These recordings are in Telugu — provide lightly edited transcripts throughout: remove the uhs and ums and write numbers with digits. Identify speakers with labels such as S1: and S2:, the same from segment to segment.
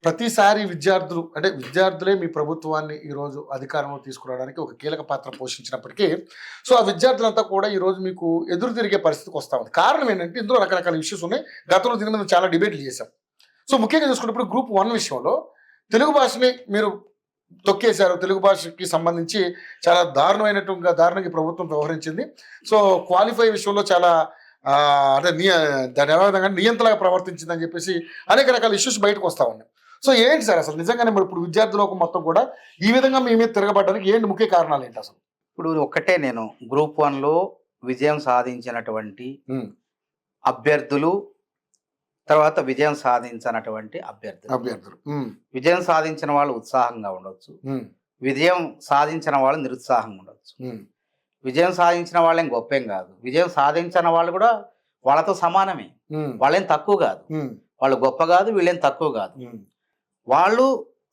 S1: ప్రతిసారి విద్యార్థులు అంటే విద్యార్థులే మీ ప్రభుత్వాన్ని ఈరోజు అధికారంలో తీసుకురావడానికి ఒక కీలక పాత్ర పోషించినప్పటికీ సో ఆ విద్యార్థులంతా కూడా ఈరోజు మీకు ఎదురు తిరిగే పరిస్థితికి వస్తూ ఉంది. కారణం ఏంటంటే ఇందులో రకరకాల ఇష్యూస్ ఉన్నాయి. గతంలో దీని మీద చాలా డిబేట్లు చేశాం. సో ముఖ్యంగా చూసుకున్నప్పుడు గ్రూప్ 1 విషయంలో తెలుగు భాషని మీరు తొక్కేశారు. తెలుగు భాషకి సంబంధించి చాలా దారుణంగా ప్రభుత్వం వ్యవహరించింది. సో క్వాలిఫై విషయంలో చాలా అంటే దాని విధంగా నియంతలాగా ప్రవర్తించిందని చెప్పేసి అనేక రకాల ఇష్యూస్ బయటకు వస్తూ ఉన్నాయి. సో ఏంటి సార్ అసలు నిజంగానే మరి ఇప్పుడు విద్యార్థులకు మొత్తం కూడా ఈ విధంగా మీ మీద తిరగబడడానికి ఏంటి ముఖ్య కారణాలు ఏంటి అసలు?
S2: ఇప్పుడు ఒక్కటే నేను గ్రూప్ 1లో విజయం సాధించినటువంటి అభ్యర్థులు, తర్వాత విజయం సాధించినటువంటి అభ్యర్థులు విజయం సాధించిన వాళ్ళు ఉత్సాహంగా ఉండొచ్చు, విజయం సాధించిన వాళ్ళు నిరుత్సాహంగా ఉండొచ్చు. విజయం సాధించిన వాళ్ళేం గొప్పేం కాదు, విజయం సాధించిన వాళ్ళు కూడా వాళ్ళతో సమానమే, వాళ్ళేం తక్కువ కాదు, వాళ్ళు గొప్ప కాదు, వీళ్ళేం తక్కువ కాదు. వాళ్ళు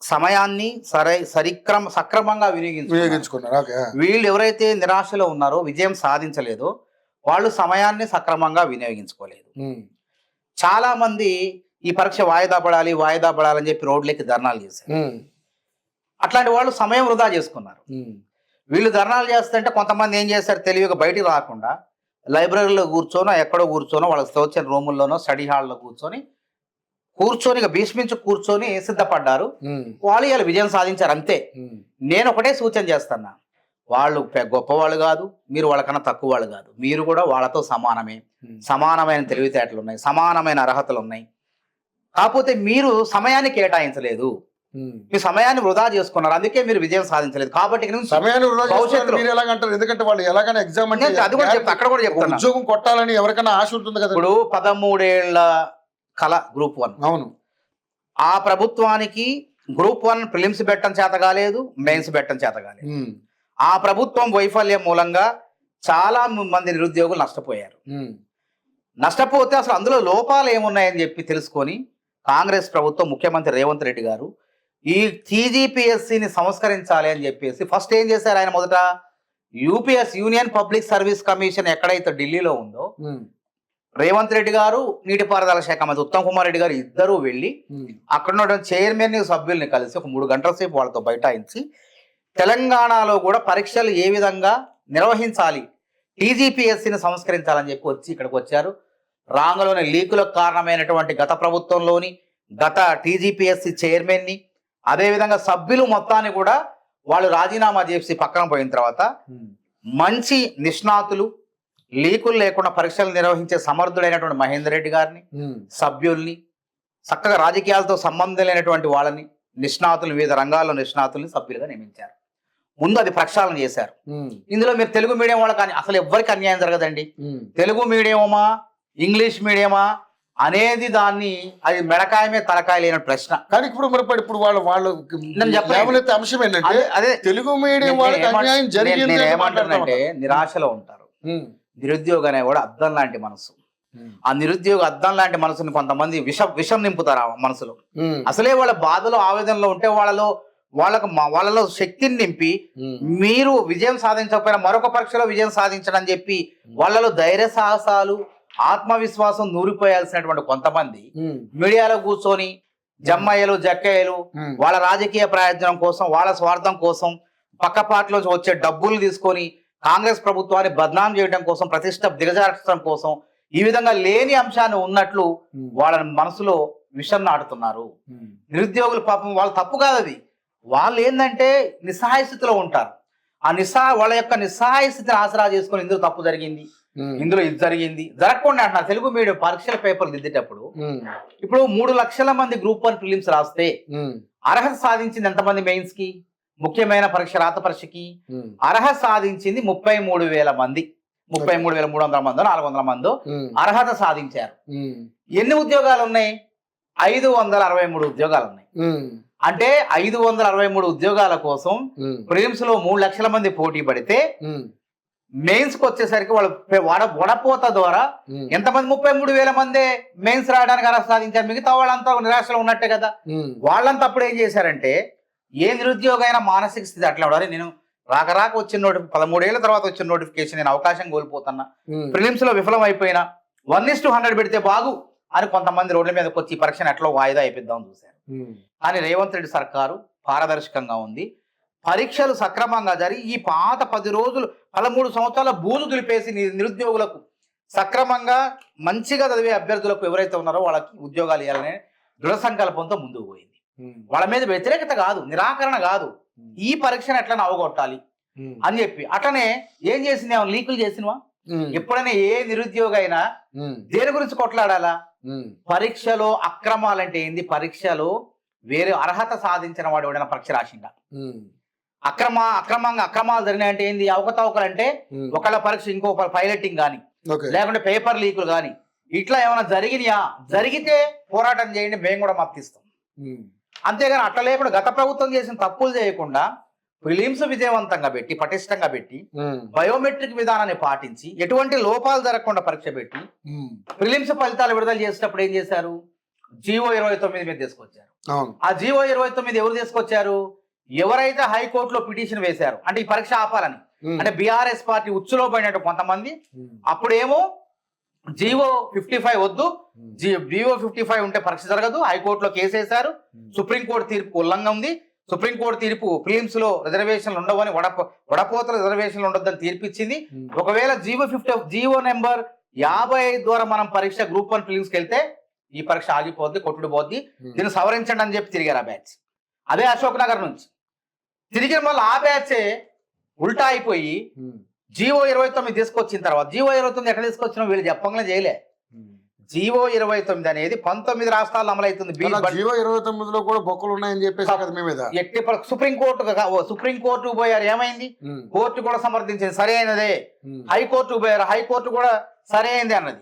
S2: సమయాన్ని సక్రమంగా వినియోగించుకున్నారు. వీళ్ళు ఎవరైతే నిరాశలో ఉన్నారో, విజయం సాధించలేదో, వాళ్ళు సమయాన్ని సక్రమంగా వినియోగించుకోలేదు. చాలా మంది ఈ పరీక్ష వాయిదా పడాలని చెప్పి రోడ్లకి ధర్నాలు చేశారు. అట్లాంటి వాళ్ళు సమయం వృధా చేసుకున్నారు. వీళ్ళు ధర్నాలు చేస్తుంటే కొంతమంది ఏం చేశారు, తెలివిగా బయటికి రాకుండా లైబ్రరీలో కూర్చోనో ఎక్కడో కూర్చోనో వాళ్ళకి తోచిన రూముల్లోనో స్టడీ హాల్లో కూర్చొని ఇక భీష్మించి కూర్చొని సిద్ధపడ్డారు. వాళ్ళు ఇలా విజయం సాధించారు అంతే. నేను ఒకటే సూచన చేస్తున్నా, వాళ్ళు గొప్పవాళ్ళు కాదు, మీరు వాళ్ళకన్నా తక్కువ వాళ్ళు కాదు, మీరు కూడా వాళ్ళతో సమానమే. సమానమైన తెలివితేటలు ఉన్నాయి, సమానమైన అర్హతలు ఉన్నాయి. కాకపోతే మీరు సమయాన్ని కేటాయించలేదు, మీ సమయాన్ని వృధా చేసుకున్నారు, అందుకే మీరు విజయం సాధించలేదు. కాబట్టి
S1: ఎందుకంటే వాళ్ళు ఎలాగైనా ఎగ్జామ్ అంటే
S2: అది కూడా చెప్తా, అక్కడ కూడా చెప్తాను,
S1: ఉద్యోగం కొట్టాలని ఎవరికైనా ఆశ ఉంటుంది కదా.
S2: ఇప్పుడు 13 ఏళ్ల కళ గ్రూప్ 1.
S1: అవును,
S2: ఆ ప్రభుత్వానికి గ్రూప్ 1 ప్రిలిమ్స్ పెట్టడం చేత కాలేదు, మెయిన్స్ పెట్టడం చేత కాలేదు. ఆ ప్రభుత్వం వైఫల్యం మూలంగా చాలా మంది నిరుద్యోగులు నష్టపోయారు. నష్టపోతే అసలు అందులో లోపాలు ఏమున్నాయని చెప్పి తెలుసుకొని కాంగ్రెస్ ప్రభుత్వం, ముఖ్యమంత్రి రేవంత్ రెడ్డి గారు ఈ TGPSCని సంస్కరించాలి అని చెప్పేసి ఫస్ట్ ఏం చేశారు ఆయన, మొదట UPS union public service commission ఎక్కడైతే ఢిల్లీలో ఉందో, రేవంత్ రెడ్డి గారు, నీటిపారుదల శాఖ మంత్రి ఉత్తమ్ కుమార్ రెడ్డి గారు ఇద్దరూ వెళ్ళి అక్కడ ఉన్న చైర్మన్ సభ్యుల్ని కలిసి ఒక 3 గంటల సేపు వాళ్ళతో బైఠాయించి తెలంగాణలో కూడా పరీక్షలు ఏ విధంగా నిర్వహించాలి, TGPSCని సంస్కరించాలని చెప్పి ఇక్కడికి వచ్చారు. రాంగలోని లీకులకు కారణమైనటువంటి గత ప్రభుత్వంలోని గత TGPSC చైర్మన్ని, అదేవిధంగా సభ్యులు మొత్తాన్ని కూడా వాళ్ళు రాజీనామా చేసి పక్కన పోయిన తర్వాత మంచి నిష్ణాతులు, లీకులు లేకుండా పరీక్షలు నిర్వహించే సమర్థుడైనటువంటి మహేందర్ రెడ్డి గారిని, సభ్యుల్ని, చక్కగా రాజకీయాలతో సంబంధం లేనటువంటి వాళ్ళని, నిష్ణాతులు, వివిధ రంగాల్లో నిష్ణాతుల్ని సభ్యులుగా నియమించారు. ముందు అది ప్రక్షాళన చేశారు. ఇందులో మీరు తెలుగు మీడియం వాళ్ళు కానీ అసలు ఎవ్వరికి అన్యాయం జరగదండి. తెలుగు మీడియమా ఇంగ్లీష్ మీడియమా అనేది దాన్ని అది మెడకాయమే తలకాయ లేని ప్రశ్న.
S1: కానీ ఇప్పుడు వాళ్ళు అంశం ఏంటంటే అదే తెలుగు మీడియం వాళ్ళకి అన్యాయం జరిగింది.
S2: ఏమంటారంటే నిరాశలో ఉంటారు. నిరుద్యోగ అనే కూడా అద్దం లాంటి మనసు. ఆ నిరుద్యోగ అద్దం లాంటి మనసుని కొంతమంది విషం నింపుతారు ఆ మనసులో. అసలే వాళ్ళ బాధలో ఆవేదనలో ఉంటే వాళ్ళలో శక్తిని నింపి మీరు విజయం సాధించకపోయినా మరొక పరీక్షలో విజయం సాధించడం అని చెప్పి వాళ్ళలో ధైర్య సాహసాలు, ఆత్మవిశ్వాసం నూరిపోయాల్సినటువంటి కొంతమంది మీడియాలో కూర్చొని జమ్మయ్యలు, జక్కయ్యలు వాళ్ళ రాజకీయ ప్రయోజనం కోసం, వాళ్ళ స్వార్థం కోసం, పక్కపాట్లోంచి వచ్చే డబ్బులు తీసుకొని కాంగ్రెస్ ప్రభుత్వాన్ని బద్నాం చేయడం కోసం, ప్రతిష్ట దిగజార్చడం కోసం ఈ విధంగా లేని అంశాన్ని ఉన్నట్లు వాళ్ళ మనసులో విషం నాటుతున్నారు. నిరుద్యోగులు పాపం వాళ్ళ తప్పు కాదు అది. వాళ్ళు ఏంటంటే నిస్సహాయ స్థితిలో ఉంటారు. వాళ్ళ యొక్క నిస్సహాయ స్థితిని ఆసరా చేసుకొని ఇందులో తప్పు జరిగింది, ఇందులో ఇది జరిగింది, జరగకుండా అంటున్నారు. తెలుగు మీడియం పరీక్షల పేపర్లు దిద్దేటప్పుడు ఇప్పుడు 3 లక్షల మంది గ్రూప్ 1 ప్రిలిమ్స్ రాస్తే అర్హత సాధించింది ఎంతమంది? మెయిన్స్ కి, ముఖ్యమైన పరీక్ష రాత పరీక్షకి అర్హత సాధించింది 33,000 మంది. 33,300 మందో 400 మందో అర్హత సాధించారు. ఎన్ని ఉద్యోగాలు ఉన్నాయి? 563 ఉద్యోగాలు ఉన్నాయి. అంటే 563 ఉద్యోగాల కోసం ప్రిలిమ్స్ లో 3 లక్షల మంది పోటీ పడితే మెయిన్స్ కి వచ్చేసరికి వాళ్ళు వడపోత ద్వారా ఎంతమంది? 33,000 మందే మెయిన్స్ రాయడానికి అర్హత సాధించారు. మిగతా వాళ్ళంతా నిరాశలో ఉన్నట్టే కదా. వాళ్ళంతా అప్పుడు ఏం చేశారంటే, ఏ నిరుద్యోగ అయినా మానసిక స్థితి అట్లా ఉండాలి. నేను రాక వచ్చిన 13 ఏళ్ల తర్వాత వచ్చిన నోటిఫికేషన్, నేను అవకాశం కోల్పోతున్నా, ప్రిలిమ్స్ లో విఫలం అయిపోయినా 1:100 పెడితే బాగు అని కొంతమంది రోడ్ల మీదకి వచ్చి ఈ పరీక్షను ఎట్లా వాయిదా అయిపోద్దాం చూశారు. కానీ రేవంత్ రెడ్డి సర్కారు పారదర్శకంగా ఉంది. పరీక్షలు సక్రమంగా జరిగి ఈ పాత 10 రోజులు 13 సంవత్సరాల బూజు దులిపేసి నిరుద్యోగులకు సక్రమంగా మంచిగా చదివే అభ్యర్థులకు ఎవరైతే ఉన్నారో వాళ్ళకి ఉద్యోగాలు ఇవ్వాలనే దృఢ సంకల్పంతో ముందుకు పోయింది. వాళ్ళ మీద వ్యతిరేకత కాదు, నిరాకరణ కాదు, ఈ పరీక్షను ఎట్లా అవగొట్టాలి అని చెప్పి. అట్లనే ఏం చేసింది, ఏమైనా లీకులు చేసినవా? ఎప్పుడైనా ఏ నిరుద్యోగ అయినా దేని గురించి కొట్లాడాలా? పరీక్షలో అక్రమాలంటే ఏంది, పరీక్షలో వేరే అర్హత సాధించిన వాడు ఎవడైనా పరీక్ష రాసిండా, అక్రమాలు జరిగినాయంటే ఏంది, అవకతవకలు అంటే ఒకళ్ళ పరీక్ష ఇంకో పైలటింగ్ కానీ లేకుంటే పేపర్ లీకులు కానీ ఇట్లా ఏమైనా జరిగినాయా, జరిగితే పోరాటం చేయండి, మేము కూడా మద్దతిస్తాం. అంతేగాని అట్లా లేకుండా గత ప్రభుత్వం చేసిన తప్పులు చేయకుండా ప్రిలిమ్స్ విజయవంతంగా పెట్టి పటిష్టంగా పెట్టి బయోమెట్రిక్ విధానాన్ని పాటించి ఎటువంటి లోపాలు జరగకుండా పరీక్ష పెట్టి ప్రిలిమ్స్ ఫలితాలు విడుదల చేసేటప్పుడు ఏం చేశారు, జీవో 29 మీద తీసుకొచ్చారు. ఆ జీవో 29 ఎవరు తీసుకొచ్చారు, ఎవరైతే హైకోర్టులో పిటిషన్ వేశారు అంటే ఈ పరీక్ష ఆపాలని, అంటే బీఆర్ఎస్ పార్టీ ఉచ్చులో పడినట్టు కొంతమంది, అప్పుడేమో జీవో 55 వద్దు, జీవో 55 ఉంటే పరీక్ష జరగదు, హైకోర్టులో కేసు వేశారు, సుప్రీంకోర్టు తీర్పు ఉల్లంఘన ఉంది, సుప్రీంకోర్టు తీర్పు ప్రిలిమ్స్ లో రిజర్వేషన్లు ఉండవని వడపోతల రిజర్వేషన్లు ఉండొద్దని తీర్పిచ్చింది. ఒకవేళ జీవో నెంబర్ 55 ద్వారా మనం పరీక్ష గ్రూప్ 1 ప్రిలిమ్స్కి వెళ్తే ఈ పరీక్ష ఆగిపోద్ది, కొట్టుడు పోద్ది, దీన్ని సవరించండి అని చెప్పి తిరిగారు ఆ బ్యాచ్. అదే అశోక్ నగర్ నుంచి తిరిగిన వల్ల ఆ బ్యాచే ఉల్టా అయిపోయి జీవో 29 తీసుకొచ్చిన తర్వాత, జీవో 29 ఎక్కడ తీసుకొచ్చినా వీళ్ళు చెప్పంగా చేయలే. జీవో 29 అనేది 19 రాష్ట్రాల్లో అమలవుతుంది.
S1: జీవో 29లో కూడా బొక్కలు ఉన్నాయని చెప్పేసి
S2: ఎట్టి సుప్రీంకోర్టుకు పోయారు, ఏమైంది, కోర్టు కూడా సమర్థించింది సరైనదే, హైకోర్టుకు పోయారు, హైకోర్టు కూడా సరైనది అన్నది.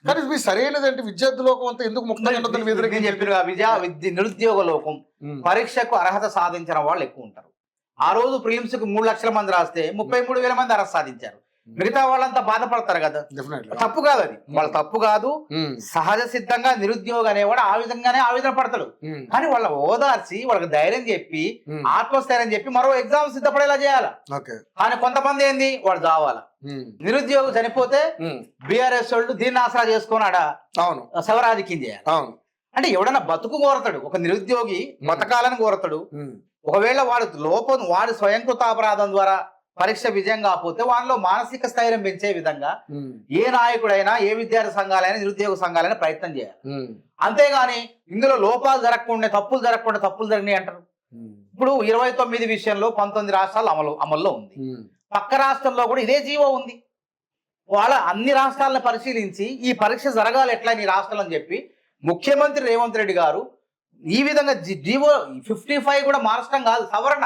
S1: కానీ మీ సరైనదంటే విద్యార్థి లోకం అంతా ఎందుకు
S2: నిరుద్యోగ లోకం పరీక్షకు అర్హత సాధించిన వాళ్ళు ఎక్కువ ఉంటారు. ఆ రోజు ప్రిలిమ్స్ కు 3 లక్షల మంది రాస్తే 33,000 మంది అర్హత సాధించారు. మిగతా వాళ్ళంతా బాధపడతారు కదా, తప్పు కాదు అది, వాళ్ళ తప్పు కాదు. సహజ సిద్ధంగా నిరుద్యోగం అనేవాడు ఆ విధంగానే ఆవేదన పడతాడు. కానీ వాళ్ళ ఓదార్చి వాళ్ళకి ధైర్యం చెప్పి ఆత్మస్థైర్యం చెప్పి మరో ఎగ్జామ్ సిద్ధపడేలా చేయాలి. కానీ కొంతమంది ఏంది, వాడు చావాల, నిరుద్యోగం చనిపోతే బీఆర్ఎస్ వాళ్ళు దీన్ని ఆసరా చేసుకున్నాడా శవరాజకీయం చేయాలి. అంటే ఎవడన్నా బతుకు కోరతాడు, ఒక నిరుద్యోగి బతకాలని కోరతాడు. ఒకవేళ వాడు స్వయంకృతాపరాధం ద్వారా పరీక్ష విజయం కాకపోతే వాళ్ళలో మానసిక స్థైర్యం పెంచే విధంగా ఏ నాయకుడైనా ఏ విద్యార్థి సంఘాలైనా నిరుద్యోగ సంఘాలైనా ప్రయత్నం చేయాలి. అంతేగాని ఇందులో లోపాలు జరగకుండా తప్పులు జరిగినాయి అంటారు. ఇప్పుడు 29 విషయంలో 19 రాష్ట్రాలు అమల్లో ఉంది, పక్క రాష్ట్రంలో కూడా ఇదే జీవో ఉంది. వాళ్ళ అన్ని రాష్ట్రాలను పరిశీలించి ఈ పరీక్ష జరగాలి ఎట్లా ఈ రాష్ట్రాలు అని చెప్పి ముఖ్యమంత్రి రేవంత్ రెడ్డి గారు ఈ విధంగా జీవో 55 కూడా మార్చడం కాదు, సవరణ.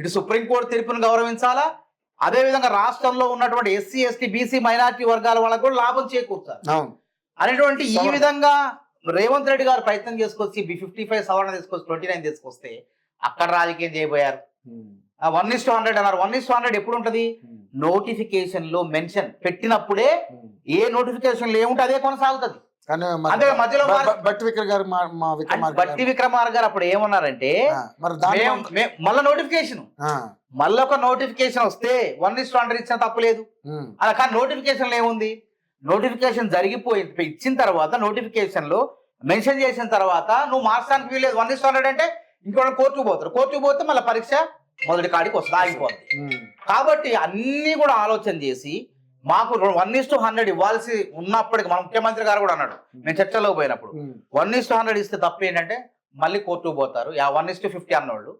S2: ఇటు సుప్రీంకోర్టు తీర్పును గౌరవించాలా, అదే విధంగా రాష్ట్రంలో ఉన్నటువంటి ఎస్సీ ఎస్టీ బీసీ మైనారిటీ వర్గాల వాళ్ళకు కూడా లాభం చేకూర్చాలి అనేటువంటి ఈ విధంగా రేవంత్ రెడ్డి గారు ప్రయత్నం చేసుకొచ్చి 55 సవరణ తీసుకొచ్చి 29 తీసుకొస్తే అక్కడ రాజకీయం చేయబోయారు. 1:100 అన్నారు. 1:100 ఎప్పుడు ఉంటది, నోటిఫికేషన్ లో మెన్షన్ పెట్టినప్పుడే ఏ నోటిఫికేషన్ ఏముంటే అదే కొనసాగుతుంది. అంటే మధ్యలో బట్టి విక్రమార్క గారు అప్పుడు ఏమన్నారంటే మళ్ళీ నోటిఫికేషన్ మళ్ళీ ఒక నోటిఫికేషన్ వస్తే 1:100 ఇచ్చిన తప్పులేదు అలా. కానీ నోటిఫికేషన్ ఏముంది, నోటిఫికేషన్ జరిగిపోయింది, ఇచ్చిన తర్వాత నోటిఫికేషన్ లో మెన్షన్ చేసిన తర్వాత నువ్వు మార్చడానికి వీలేదు. 1:100 అంటే ఇంకో కోర్టుకు పోతారు, కోర్టుకు పోతే మళ్ళీ పరీక్ష మొదటి కాడికి వస్తుంది, ఆగిపోతుంది. కాబట్టి అన్ని కూడా ఆలోచన చేసి మాకు 1:100 ఇవ్వాల్సి ఉన్నప్పటికీ మన ముఖ్యమంత్రి గారు కూడా అన్నాడు, మేము చర్చలో పోయినప్పుడు 1:100 ఇస్తే తప్పు ఏంటంటే మళ్ళీ కోర్టుకు పోతారు. 1:50 అన్నోళ్ళు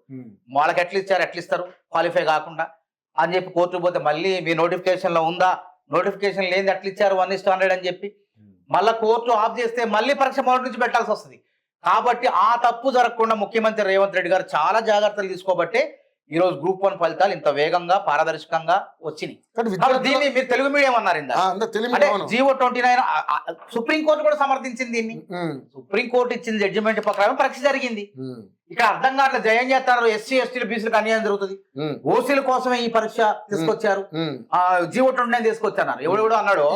S2: వాళ్ళకి ఎట్లా ఇస్తారు క్వాలిఫై కాకుండా అని చెప్పి కోర్టుకు పోతే మళ్ళీ మీ నోటిఫికేషన్ లో ఉందా, నోటిఫికేషన్ లేని ఎట్లా ఇచ్చారు 1:100 అని చెప్పి మళ్ళీ కోర్టు ఆఫ్ చేస్తే మళ్ళీ పరీక్ష మొదటి నుంచి పెట్టాల్సి వస్తుంది. కాబట్టి ఆ తప్పు జరగకుండా ముఖ్యమంత్రి రేవంత్ రెడ్డి గారు చాలా జాగ్రత్తలు తీసుకోబట్టే ఈ రోజు గ్రూప్ 1 ఫలితాలు ఇంత వేగంగా పారదర్శకంగా వచ్చినాయి. దీన్ని మీరు తెలుగు మీడియం అన్నారు అంటే జీవో 29 సుప్రీంకోర్టు కూడా సమర్థించింది దీన్ని. సుప్రీంకోర్టు ఇచ్చిన జడ్జిమెంట్ ప్రకారం పరీక్ష జరిగింది. ఇక్కడ అర్థం కావట్లేదు, జయం చేస్తారు ఎస్సీ ఎస్టీలు బీసీలకు అన్యాయం జరుగుతుంది, ఓసీల కోసమే ఈ పరీక్ష తీసుకొచ్చారు, జీవో 29 తీసుకొచ్చారు ఎవడెవడో అన్నాడు.